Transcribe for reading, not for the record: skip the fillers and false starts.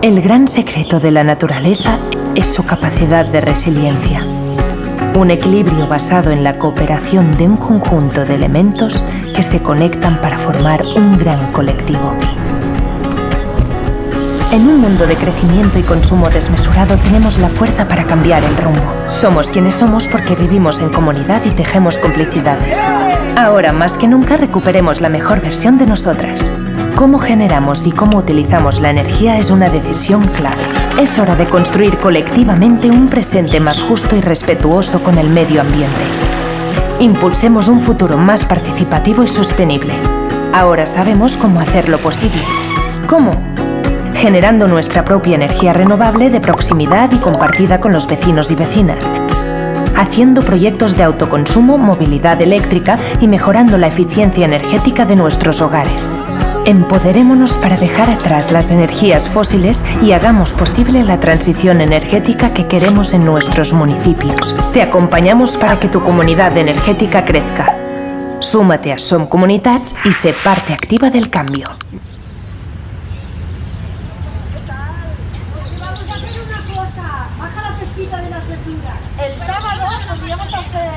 El gran secreto de la naturaleza es su capacidad de resiliencia. Un equilibrio basado en la cooperación de un conjunto de elementos que se conectan para formar un gran colectivo. En un mundo de crecimiento y consumo desmesurado tenemos la fuerza para cambiar el rumbo. Somos quienes somos porque vivimos en comunidad y tejemos complicidades. Ahora más que nunca recuperemos la mejor versión de nosotras. Cómo generamos y cómo utilizamos la energía es una decisión clave. Es hora de construir colectivamente un presente más justo y respetuoso con el medio ambiente. Impulsemos un futuro más participativo y sostenible. Ahora sabemos cómo hacerlo posible. ¿Cómo? Generando nuestra propia energía renovable de proximidad y compartida con los vecinos y vecinas. Haciendo proyectos de autoconsumo, movilidad eléctrica y mejorando la eficiencia energética de nuestros hogares. Empoderémonos para dejar atrás las energías fósiles y hagamos posible la transición energética que queremos en nuestros municipios. Te acompañamos para que tu comunidad energética crezca. Súmate a Som Comunitats y sé parte activa del cambio. Vamos a hacer una cosa. Baja la pesita de las verduras. El sábado podríamos hacer